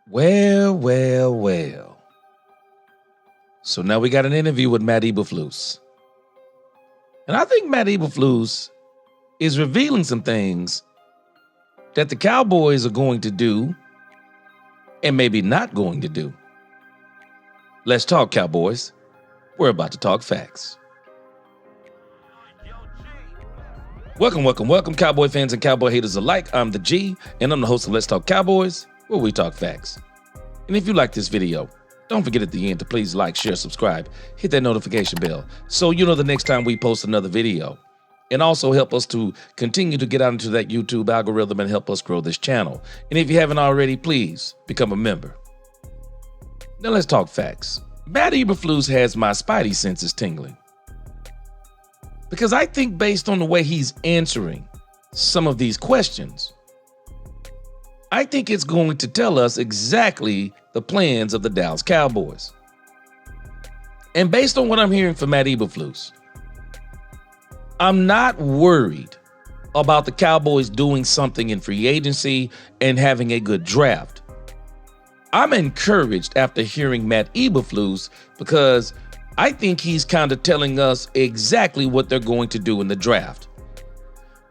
Well, well, well. So now we got an interview with Matt Eberflus. And I think Matt Eberflus is revealing some things that the Cowboys are going to do and maybe not going to do. Let's talk, Cowboys. We're about to talk facts. Welcome, Cowboy fans and Cowboy haters alike. I'm the G, and I'm the host of Let's Talk Cowboys, where we talk facts. And if you like this video, don't forget at the end to please like, share, subscribe, hit that notification bell so you know the next time we post another video. And also help us to continue to get out into that YouTube algorithm and help us grow this channel. And if you haven't already, please become a member. Now let's talk facts. Matt Eberflus has my spidey senses tingling. Because I think based on the way he's answering some of these questions, I think it's going to tell us exactly the plans of the Dallas Cowboys. And based on what I'm hearing from Matt Eberflus, I'm not worried about the Cowboys doing something in free agency and having a good draft. I'm encouraged after hearing Matt Eberflus because I think he's kind of telling us exactly what they're going to do in the draft.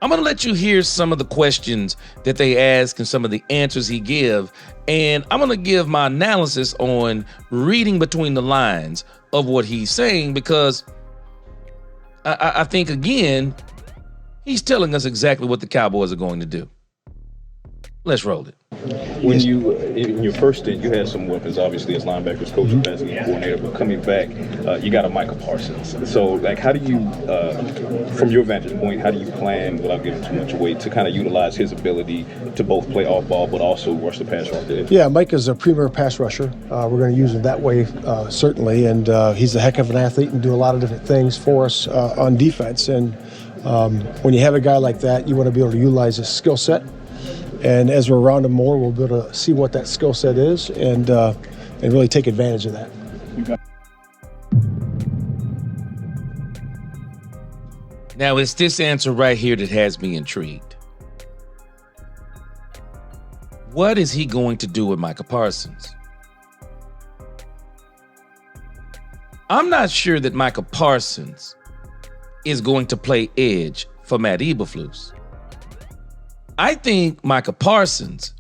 I'm going to let you hear some of the questions that they ask and some of the answers he give, and I'm going to give my analysis on reading between the lines of what he's saying because I think, again, he's telling us exactly what the Cowboys are going to do. Let's roll it. When you, in your first stint, you had some weapons, obviously, as linebackers, coach, and passing game coordinator, but coming back, you got a Micah Parsons. So, like, how do you, from your vantage point, how do you plan, without giving too much away, to kind of utilize his ability to both play off ball, but also rush the pass off the edge? Yeah, Micah's a premier pass rusher. We're going to use him that way, certainly, and he's a heck of an athlete and do a lot of different things for us on defense. And when you have a guy like that, you want to be able to utilize his skill set. And as we're around him more, we'll be able to see what that skill set is and really take advantage of that. Now, it's this answer right here that has me intrigued. What is he going to do with Micah Parsons? I'm not sure that Micah Parsons is going to play edge for Matt Eberflus. I think Micah Parsons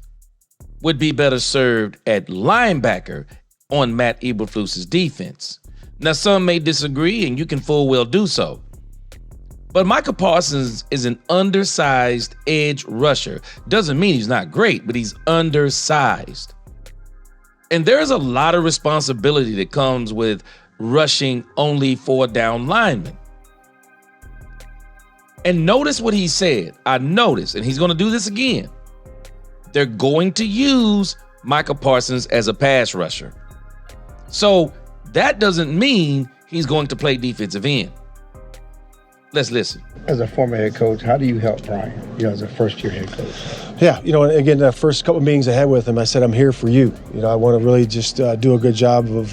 would be better served at linebacker on Matt Eberflus's defense. Now, some may disagree, and you can full well do so. But Micah Parsons is an undersized edge rusher. Doesn't mean he's not great, but he's undersized. And there's a lot of responsibility that comes with rushing only 4 down linemen. And notice what he said. I noticed, and he's going to do this again. They're going to use Micah Parsons as a pass rusher. So that doesn't mean he's going to play defensive end. Let's listen. As a former head coach, how do you help Brian, as a first-year head coach? Yeah, again, the first couple of meetings I had with him, I said, I'm here for you. I want to really just do a good job of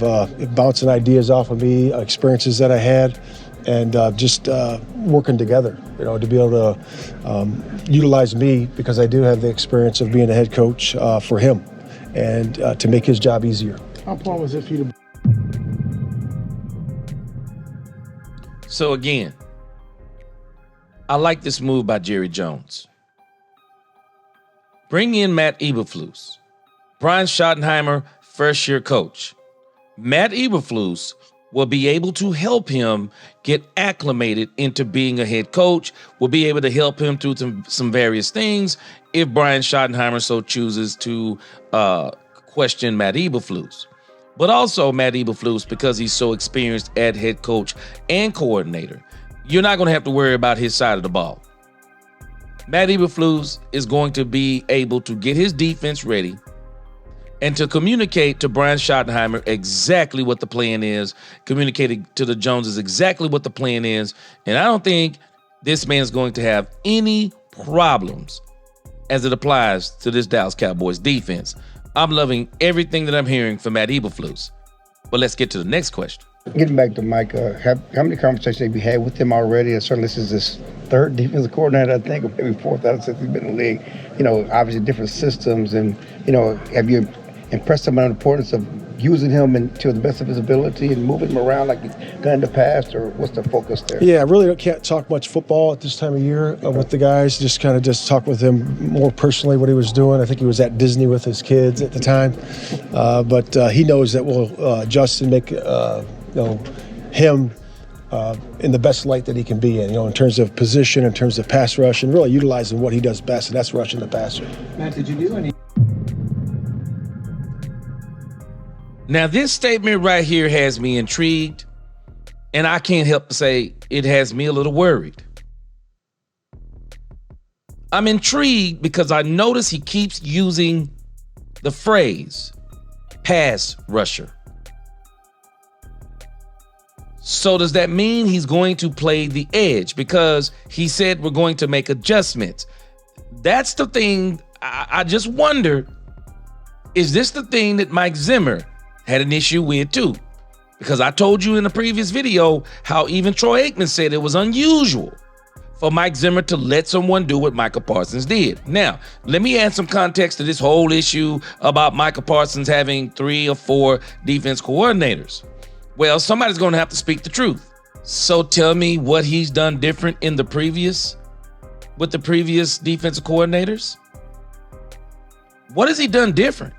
bouncing ideas off of me, experiences that I had, and just working together, to be able to utilize me because I do have the experience of being a head coach for him and to make his job easier. How important was it for you to... So again, I like this move by Jerry Jones. Bring in Matt Eberflus. Brian Schottenheimer, first-year coach. Matt Eberflus will be able to help him get acclimated into being a head coach, will be able to help him through some various things if Brian Schottenheimer so chooses to question Matt Eberflus. But also Matt Eberflus, because he's so experienced at head coach and coordinator, you're not going to have to worry about his side of the ball. Matt Eberflus is going to be able to get his defense ready and to communicate to Brian Schottenheimer exactly what the plan is, communicating to the Joneses exactly what the plan is. And I don't think this man's going to have any problems as it applies to this Dallas Cowboys defense. I'm loving everything that I'm hearing from Matt Eberflus. But let's get to the next question. Getting back to Micah, how many conversations have you had with him already? And certainly this is his third defensive coordinator, I think, or maybe fourth out since he's been in the league. Obviously different systems. And, have you impress him on the importance of using him to the best of his ability and moving him around like he's done in the past, or what's the focus there? Yeah, I really can't talk much football at this time of year with the guys. Just talk with him more personally what he was doing. I think he was at Disney with his kids at the time, but he knows that we'll adjust and make him in the best light that he can be in terms of position, in terms of pass rush, and really utilizing what he does best, and that's rushing the passer. Matt, did you do any? Now, this statement right here has me intrigued, and I can't help but say it has me a little worried. I'm intrigued because I notice he keeps using the phrase pass rusher. So does that mean he's going to play the edge? Because he said we're going to make adjustments. That's the thing. I just wonder, is this the thing that Mike Zimmer had an issue with too? Because I told you in the previous video how even Troy Aikman said it was unusual for Mike Zimmer to let someone do what Micah Parsons did. Now, let me add some context to this whole issue about Micah Parsons having 3 or 4 defense coordinators. Well, somebody's going to have to speak the truth. So tell me what he's done different with the previous defensive coordinators. What has he done different?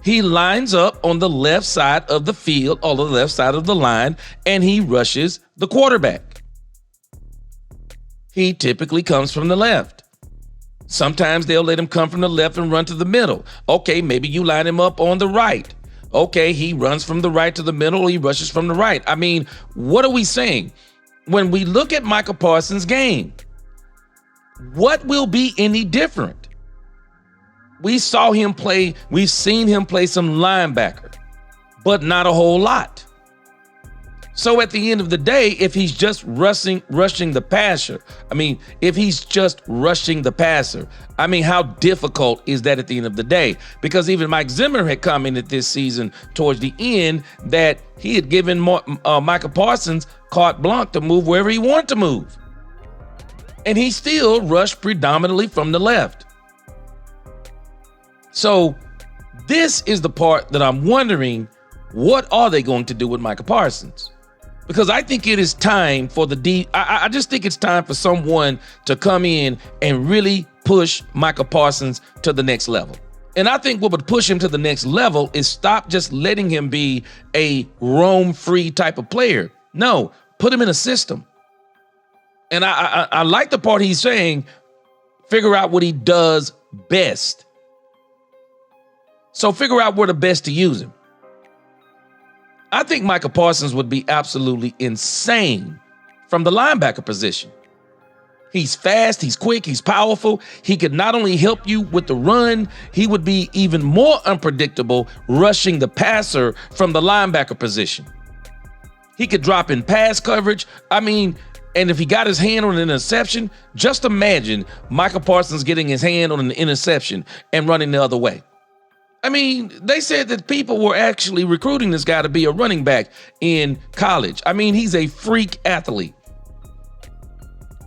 He lines up on the left side of the field, or the left side of the line, and he rushes the quarterback. He typically comes from the left. Sometimes they'll let him come from the left and run to the middle. Okay, maybe you line him up on the right. Okay, he runs from the right to the middle, or he rushes from the right. I mean, what are we saying? When we look at Micah Parsons' game, what will be any different? We've seen him play some linebacker, but not a whole lot. So at the end of the day, if he's just rushing the passer, how difficult is that at the end of the day? Because even Mike Zimmer had commented this season towards the end that he had given Micah Parsons carte blanche to move wherever he wanted to move. And he still rushed predominantly from the left. So this is the part that I'm wondering, what are they going to do with Micah Parsons? Because I think it is time for I just think it's time for someone to come in and really push Micah Parsons to the next level. And I think what would push him to the next level is stop just letting him be a roam-free type of player. No, put him in a system. And I like the part he's saying, figure out what he does best. So figure out where the best to use him. I think Micah Parsons would be absolutely insane from the linebacker position. He's fast, he's quick, he's powerful. He could not only help you with the run, he would be even more unpredictable rushing the passer from the linebacker position. He could drop in pass coverage. And if he got his hand on an interception, just imagine Micah Parsons getting his hand on an interception and running the other way. They said that people were actually recruiting this guy to be a running back in college. He's a freak athlete.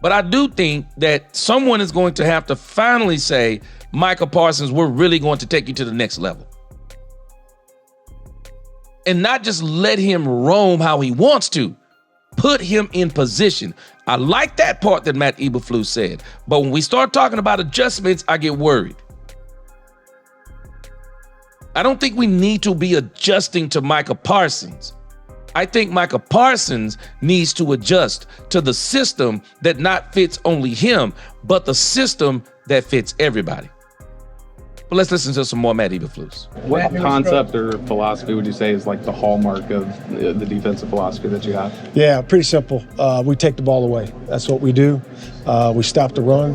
But I do think that someone is going to have to finally say, Micah Parsons, we're really going to take you to the next level. And not just let him roam how he wants to. Put him in position. I like that part that Matt Eberflus said. But when we start talking about adjustments, I get worried. I don't think we need to be adjusting to Micah Parsons. I think Micah Parsons needs to adjust to the system that not fits only him, but the system that fits everybody. But let's listen to some more Matt Eberflus. What concept or philosophy would you say is like the hallmark of the defensive philosophy that you have? Yeah, pretty simple. We take the ball away. That's what we do. We stop the run,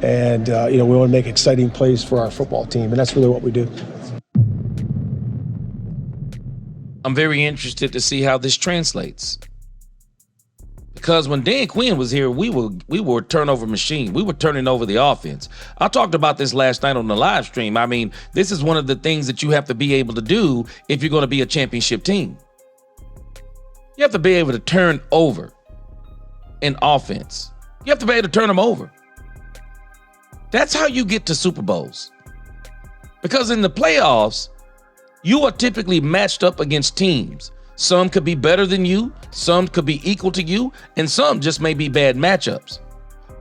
and we want to make exciting plays for our football team, and that's really what we do. I'm very interested to see how this translates. Because when Dan Quinn was here, we were a turnover machine. We were turning over the offense. I talked about this last night on the live stream. This is one of the things that you have to be able to do if you're going to be a championship team. You have to be able to turn over an offense. You have to be able to turn them over. That's how you get to Super Bowls. Because in the playoffs, you are typically matched up against teams. Some could be better than you, some could be equal to you, and some just may be bad matchups.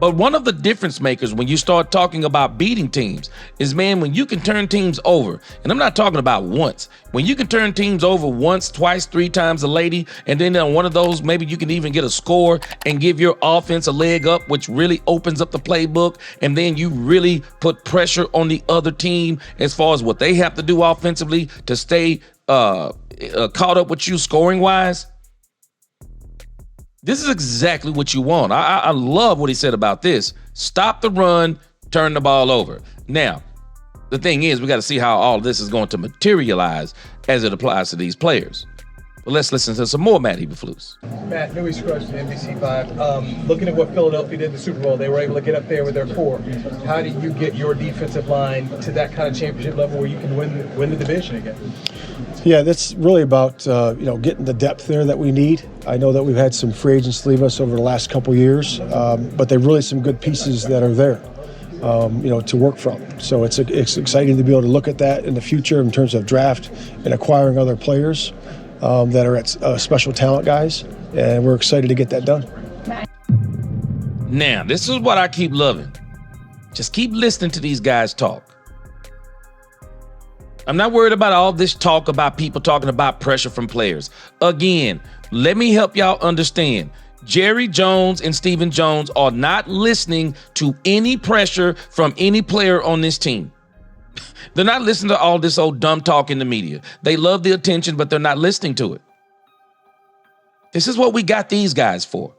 But one of the difference makers when you start talking about beating teams is, man, when you can turn teams over, and I'm not talking about once, when you can turn teams over once, twice, 3 times a lady, and then on one of those, maybe you can even get a score and give your offense a leg up, which really opens up the playbook, and then you really put pressure on the other team as far as what they have to do offensively to stay caught up with you scoring-wise. This is exactly what you want. I love what he said about this. Stop the run, turn the ball over. Now, the thing is, we got to see how all this is going to materialize as it applies to these players. But let's listen to some more Matt Eberflus. Matt, Newey Scruggs from NBC5. Looking at what Philadelphia did in the Super Bowl, they were able to get up there with their core. How do you get your defensive line to that kind of championship level where you can win the division again? Yeah, that's really about getting the depth there that we need. I know that we've had some free agents leave us over the last couple years, but they're really some good pieces that are there, to work from. So it's exciting to be able to look at that in the future in terms of draft and acquiring other players that are at special talent guys, and we're excited to get that done. Now, this is what I keep loving. Just keep listening to these guys talk. I'm not worried about all this talk about people talking about pressure from players. Again, let me help y'all understand. Jerry Jones and Stephen Jones are not listening to any pressure from any player on this team. They're not listening to all this old dumb talk in the media. They love the attention, but they're not listening to it. This is what we got these guys for.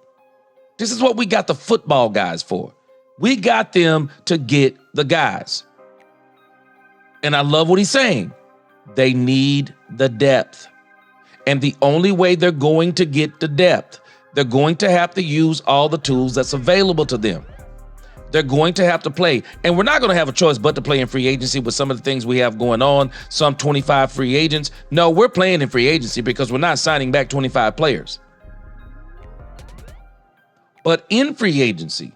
This is what we got the football guys for. We got them to get the guys. And I love what he's saying. They need the depth. And the only way they're going to get the depth, they're going to have to use all the tools that's available to them. They're going to have to play. And we're not going to have a choice but to play in free agency with some of the things we have going on, some 25 free agents. No, we're playing in free agency because we're not signing back 25 players. But in free agency,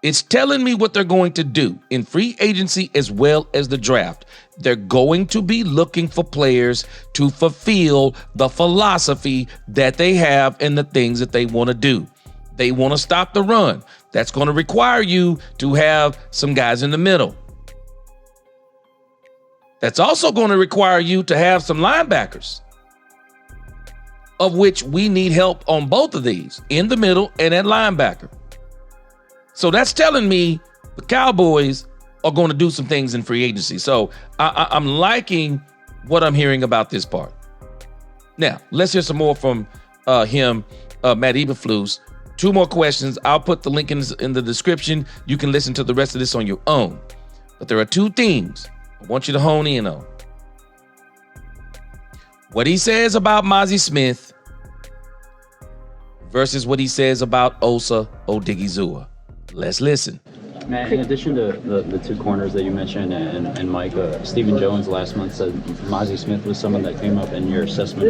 it's telling me what they're going to do in free agency as well as the draft. They're going to be looking for players to fulfill the philosophy that they have and the things that they want to do. They want to stop the run. That's going to require you to have some guys in the middle. That's also going to require you to have some linebackers, of which we need help on both of these, in the middle and at linebacker. So that's telling me the Cowboys are going to do some things in free agency. So I'm liking what I'm hearing about this part. Now, let's hear some more from him, Matt Eberflus. 2 more questions. I'll put the link in the description. You can listen to the rest of this on your own. But there are 2 things I want you to hone in on. What he says about Mazi Smith versus what he says about Osa Odighizuwa. Let's listen. Matt, in addition to the 2 corners that you mentioned and Micah, Stephen Jones last month said Mazi Smith was someone that came up in your assessment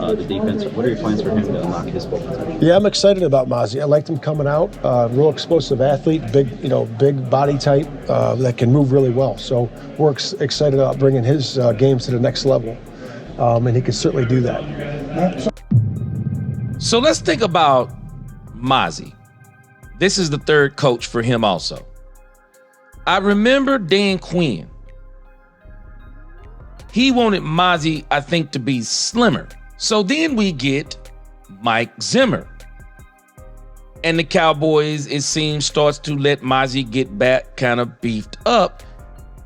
of the defense. What are your plans for him to unlock his potential? Yeah, I'm excited about Mazi. I liked him coming out. Real explosive athlete, big body type that can move really well. So we're excited about bringing his games to the next level, and he can certainly do that. So let's think about Mazi. This is the 3rd coach for him also. I remember Dan Quinn. He wanted Mazi, I think, to be slimmer. So then we get Mike Zimmer. And the Cowboys, it seems, starts to let Mazi get back kind of beefed up.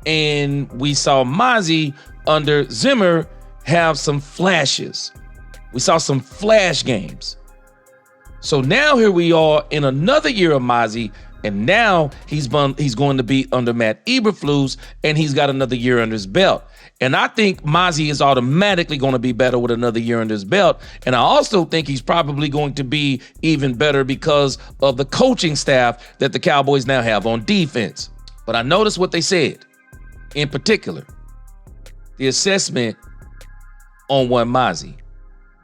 And we saw Mazi under Zimmer have some flashes. We saw some flash games. So now here we are in another year of Mazi, and now he's going to be under Matt Eberflus, and he's got another year under his belt. And I think Mazi is automatically going to be better with another year under his belt. And I also think he's probably going to be even better because of the coaching staff that the Cowboys now have on defense. But I noticed what they said. In particular, the assessment on one Mazi.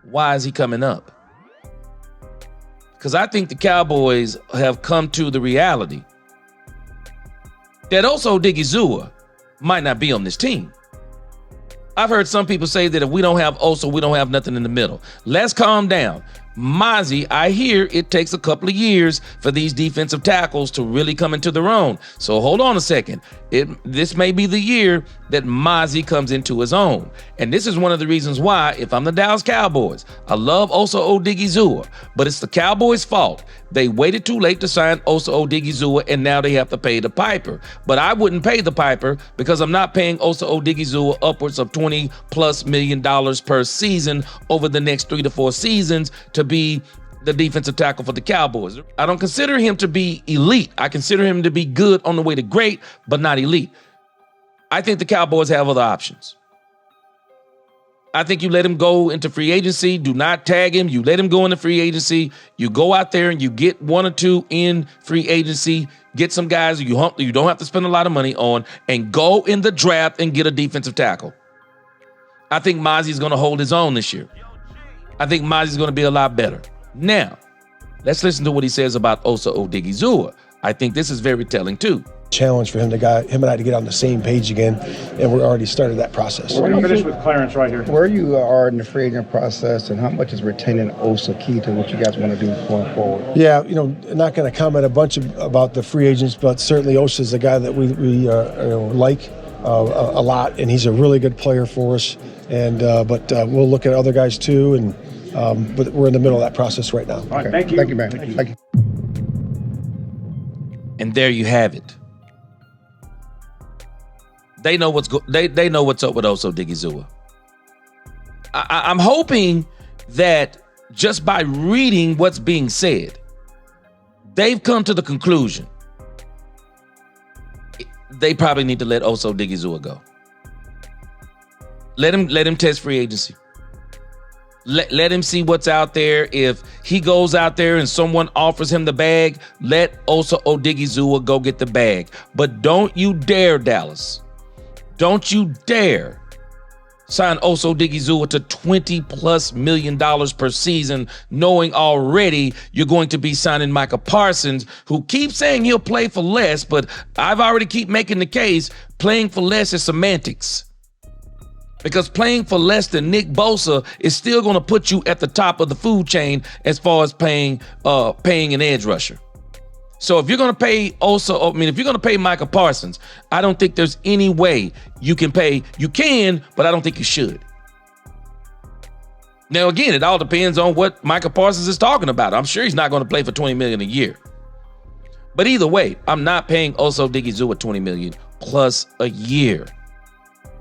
Why is he coming up? Because I think the Cowboys have come to the reality that Osa Odighizuwa might not be on this team. I've heard some people say that if we don't have Osa, we don't have nothing in the middle. Let's calm down. Mazi, I hear it takes a couple of years for these defensive tackles to really come into their own. So hold on a second. This may be the year that Mazi comes into his own. And this is one of the reasons why, if I'm the Dallas Cowboys, I love Osa Odighizuwa, but it's the Cowboys' fault. They waited too late to sign Osa Odighizuwa, and now they have to pay the piper. But I wouldn't pay the piper because I'm not paying Osa Odighizuwa upwards of $20+ million per season over the next 3 to 4 seasons to be the defensive tackle for the Cowboys. I don't consider him to be elite. I consider him to be good on the way to great, but not elite. I think the Cowboys have other options. I think you let him go into free agency. Do not tag him. You let him go into free agency. You go out there and you get 1 or 2 in free agency. Get some guys you don't have to spend a lot of money on, and go in the draft and get a defensive tackle. I think Mazi's going to hold his own this year. I think Mazi's going to be a lot better. Now, let's listen to what he says about Osa Odighizuwa. I think this is very telling too. Challenge for him and I to get on the same page again, and we're already started that process. We're going to finish with Clarence right here. Where you are in the free agent process, and how much is retaining Osa key to what you guys want to do going forward? Yeah, not going to comment about the free agents, but certainly Osa is a guy that we like a lot, and he's a really good player for us. And but we'll look at other guys too, and but we're in the middle of that process right now. All right, thank you. Thank you, man. Thank you. And there you have it. They know what's they know what's up with Osa Odighizuwa. I'm hoping that just by reading what's being said, they've come to the conclusion they probably need to let Osa Odighizuwa go. Let him test free agency. Let him see what's out there. If he goes out there and someone offers him the bag, let Osa Odighizuwa go get the bag. But don't you dare, Dallas. Don't you dare sign Osa Odighizuwa to $20+ million per season, knowing already you're going to be signing Micah Parsons, who keeps saying he'll play for less, but I've already keep making the case playing for less is semantics. Because playing for less than Nick Bosa is still going to put you at the top of the food chain as far as paying an edge rusher. So if you're going to pay if you're going to pay Micah Parsons, I don't think there's any way you can pay. You can, but I don't think you should. Now, again, it all depends on what Micah Parsons is talking about. I'm sure he's not going to play for $20 million a year. But either way, I'm not paying Osa Odighizuwa $20 million plus a year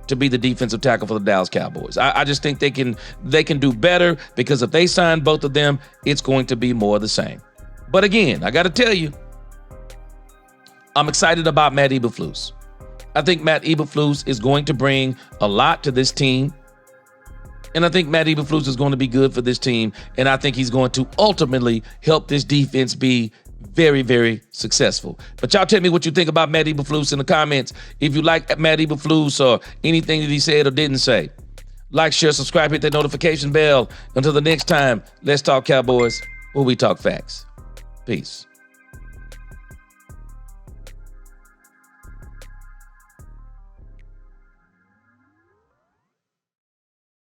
to be the defensive tackle for the Dallas Cowboys. I just think they can do better, because if they sign both of them, it's going to be more of the same. But again, I got to tell you, I'm excited about Matt Eberflus. I think Matt Eberflus is going to bring a lot to this team. And I think Matt Eberflus is going to be good for this team. And I think he's going to ultimately help this defense be very, very successful. But y'all tell me what you think about Matt Eberflus in the comments. If you like Matt Eberflus or anything that he said or didn't say, like, share, subscribe, hit that notification bell. Until the next time, let's talk Cowboys, where we talk facts. Peace.